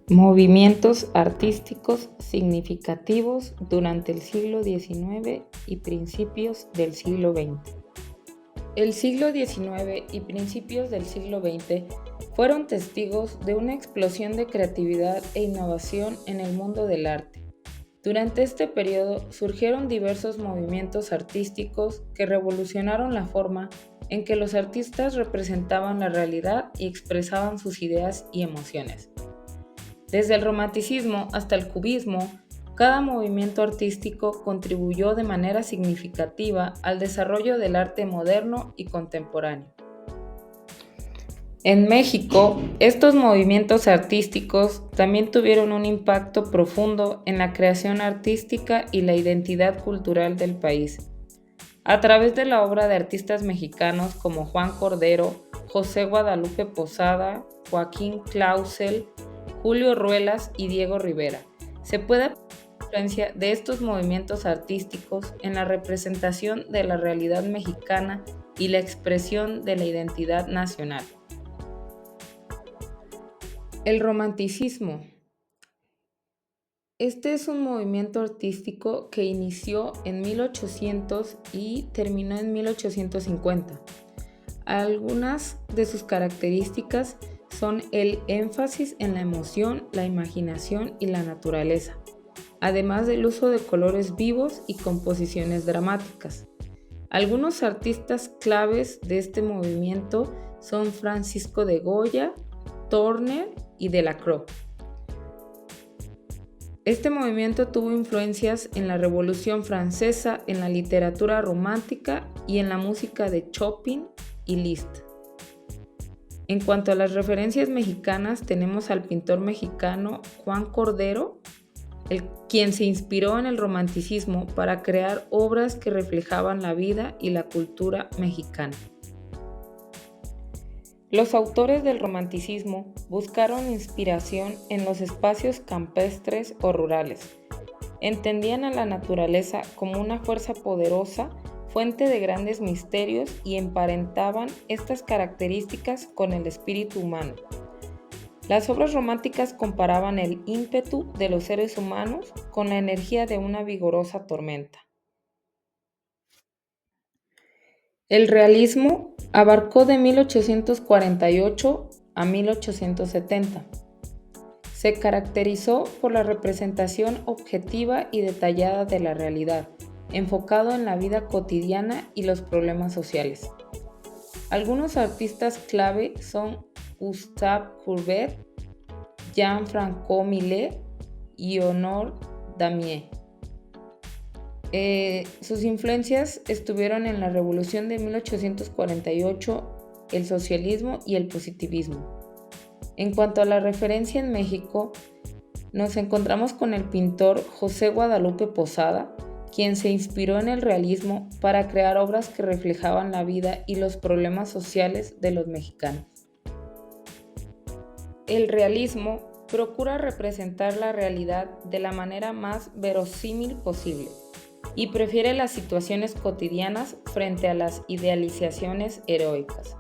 Movimientos artísticos significativos durante el siglo XIX y principios del siglo XX. El siglo XIX y principios del siglo XX fueron testigos de una explosión de creatividad e innovación en el mundo del arte. Durante este periodo surgieron diversos movimientos artísticos que revolucionaron la forma en que los artistas representaban la realidad y expresaban sus ideas y emociones. Desde el romanticismo hasta el cubismo, cada movimiento artístico contribuyó de manera significativa al desarrollo del arte moderno y contemporáneo. En México, estos movimientos artísticos también tuvieron un impacto profundo en la creación artística y la identidad cultural del país. A través de la obra de artistas mexicanos como Juan Cordero, José Guadalupe Posada, Joaquín Clausel, Julio Ruelas y Diego Rivera, se puede apreciar la influencia de estos movimientos artísticos en la representación de la realidad mexicana y la expresión de la identidad nacional. El romanticismo. Este es un movimiento artístico que inició en 1800 y terminó en 1850. Algunas de sus características son el énfasis en la emoción, la imaginación y la naturaleza, además del uso de colores vivos y composiciones dramáticas. Algunos artistas claves de este movimiento son Francisco de Goya, Turner y Delacroix. Este movimiento tuvo influencias en la Revolución Francesa, en la literatura romántica y en la música de Chopin y Liszt. En cuanto a las referencias mexicanas, tenemos al pintor mexicano Juan Cordero, quien se inspiró en el romanticismo para crear obras que reflejaban la vida y la cultura mexicana. Los autores del romanticismo buscaron inspiración en los espacios campestres o rurales. Entendían a la naturaleza como una fuerza poderosa, fuente de grandes misterios y emparentaban estas características con el espíritu humano. Las obras románticas comparaban el ímpetu de los seres humanos con la energía de una vigorosa tormenta. El realismo abarcó de 1848 a 1870. Se caracterizó por la representación objetiva y detallada de la realidad, enfocado en la vida cotidiana y los problemas sociales. Algunos artistas clave son Gustave Courbet, Jean-François Millet y Honore Damiens. Sus influencias estuvieron en la Revolución de 1848, el socialismo y el positivismo. En cuanto a la referencia en México, nos encontramos con el pintor José Guadalupe Posada, quien se inspiró en el realismo para crear obras que reflejaban la vida y los problemas sociales de los mexicanos. El realismo procura representar la realidad de la manera más verosímil posible y prefiere las situaciones cotidianas frente a las idealizaciones heroicas,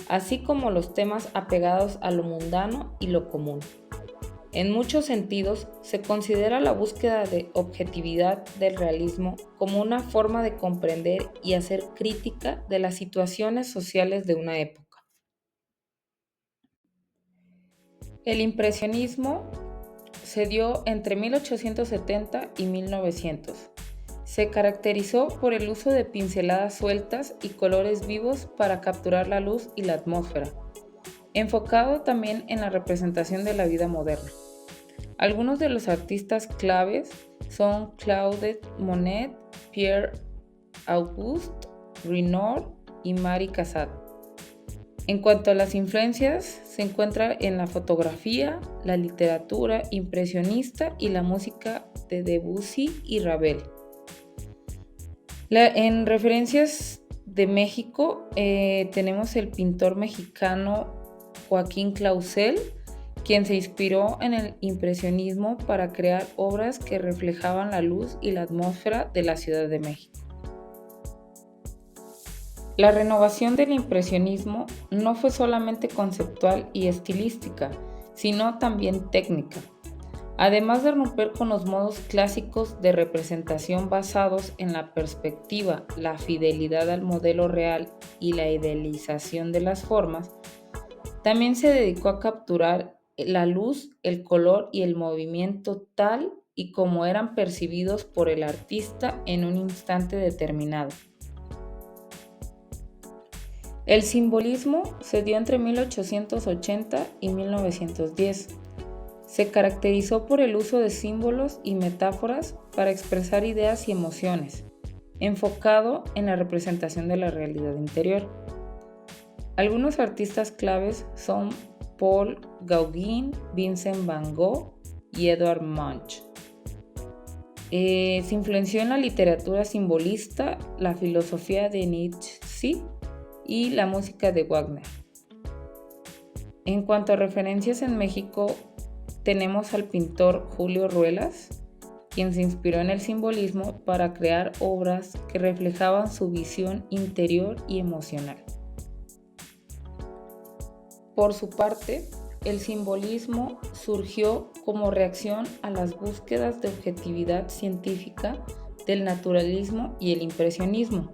así como los temas apegados a lo mundano y lo común. En muchos sentidos, se considera la búsqueda de objetividad del realismo como una forma de comprender y hacer crítica de las situaciones sociales de una época. El impresionismo se dio entre 1870 y 1900. Se caracterizó por el uso de pinceladas sueltas y colores vivos para capturar la luz y la atmósfera, enfocado también en la representación de la vida moderna. Algunos de los artistas claves son Claude Monet, Pierre-Auguste Renoir y Marie Cassatt. En cuanto a las influencias, se encuentra en la fotografía, la literatura impresionista y la música de Debussy y Ravel. En referencias de México, tenemos el pintor mexicano Joaquín Clausel, quien se inspiró en el impresionismo para crear obras que reflejaban la luz y la atmósfera de la Ciudad de México. La renovación del impresionismo no fue solamente conceptual y estilística, sino también técnica. Además de romper con los modos clásicos de representación basados en la perspectiva, la fidelidad al modelo real y la idealización de las formas, también se dedicó a capturar la luz, el color y el movimiento tal y como eran percibidos por el artista en un instante determinado. El simbolismo se dio entre 1880 y 1910. Se caracterizó por el uso de símbolos y metáforas para expresar ideas y emociones, enfocado en la representación de la realidad interior. Algunos artistas claves son Paul Gauguin, Vincent van Gogh y Edvard Munch. Se influenció en la literatura simbolista, la filosofía de Nietzsche y la música de Wagner. En cuanto a referencias en México, tenemos al pintor Julio Ruelas, quien se inspiró en el simbolismo para crear obras que reflejaban su visión interior y emocional. Por su parte, el simbolismo surgió como reacción a las búsquedas de objetividad científica del naturalismo y el impresionismo.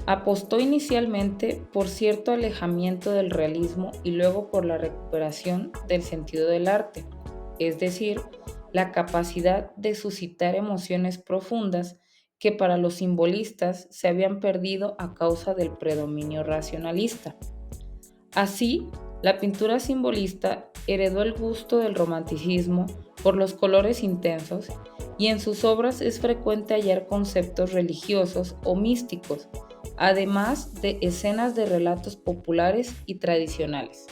Apostó inicialmente por cierto alejamiento del realismo y luego por la recuperación del sentido del arte, es decir, la capacidad de suscitar emociones profundas que para los simbolistas se habían perdido a causa del predominio racionalista. Así, la pintura simbolista heredó el gusto del romanticismo por los colores intensos y en sus obras es frecuente hallar conceptos religiosos o místicos, además de escenas de relatos populares y tradicionales.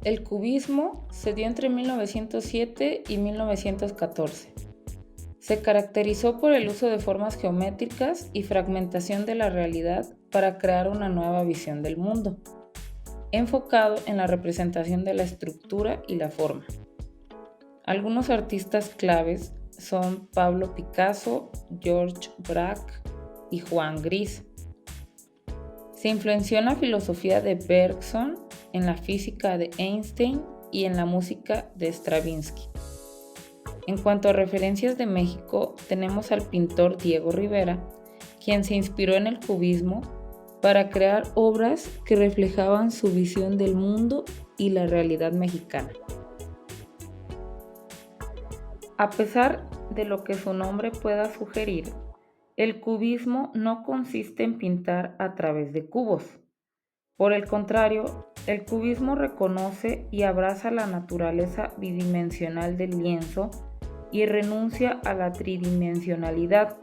El cubismo se dio entre 1907 y 1914. Se caracterizó por el uso de formas geométricas y fragmentación de la realidad para crear una nueva visión del mundo, enfocado en la representación de la estructura y la forma. Algunos artistas claves son Pablo Picasso, George Braque y Juan Gris. Se influenció en la filosofía de Bergson, en la física de Einstein y en la música de Stravinsky. En cuanto a referencias de México, tenemos al pintor Diego Rivera, quien se inspiró en el cubismo para crear obras que reflejaban su visión del mundo y la realidad mexicana. A pesar de lo que su nombre pueda sugerir, el cubismo no consiste en pintar a través de cubos. Por el contrario, el cubismo reconoce y abraza la naturaleza bidimensional del lienzo y renuncia a la tridimensionalidad,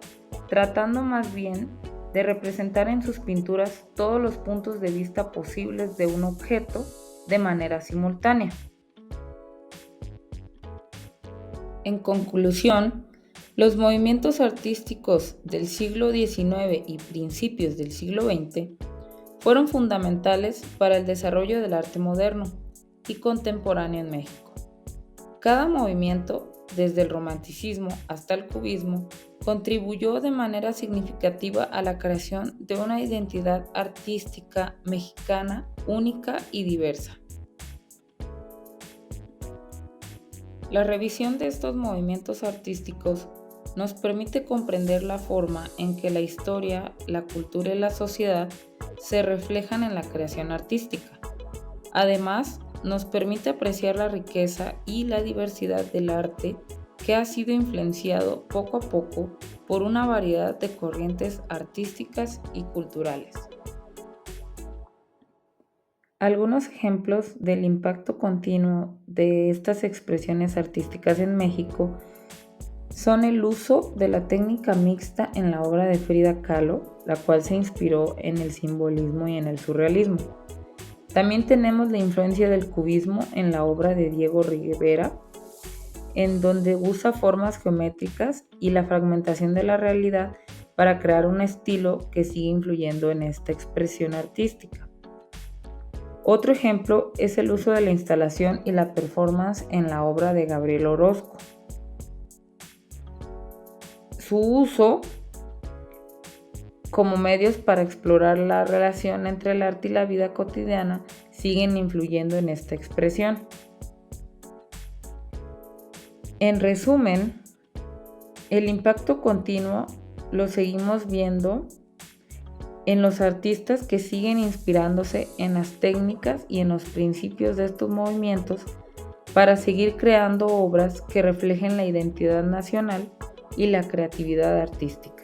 tratando más bien de representar en sus pinturas todos los puntos de vista posibles de un objeto de manera simultánea. En conclusión, los movimientos artísticos del siglo XIX y principios del siglo XX fueron fundamentales para el desarrollo del arte moderno y contemporáneo en México. Cada movimiento, desde el romanticismo hasta el cubismo, contribuyó de manera significativa a la creación de una identidad artística mexicana única y diversa. La revisión de estos movimientos artísticos nos permite comprender la forma en que la historia, la cultura y la sociedad se reflejan en la creación artística. Además, nos permite apreciar la riqueza y la diversidad del arte que ha sido influenciado poco a poco por una variedad de corrientes artísticas y culturales. Algunos ejemplos del impacto continuo de estas expresiones artísticas en México son el uso de la técnica mixta en la obra de Frida Kahlo, la cual se inspiró en el simbolismo y en el surrealismo. También tenemos la influencia del cubismo en la obra de Diego Rivera, en donde usa formas geométricas y la fragmentación de la realidad para crear un estilo que sigue influyendo en esta expresión artística. Otro ejemplo es el uso de la instalación y la performance en la obra de Gabriel Orozco. Su uso como medios para explorar la relación entre el arte y la vida cotidiana siguen influyendo en esta expresión. En resumen, el impacto continuo lo seguimos viendo en los artistas que siguen inspirándose en las técnicas y en los principios de estos movimientos para seguir creando obras que reflejen la identidad nacional y la creatividad artística.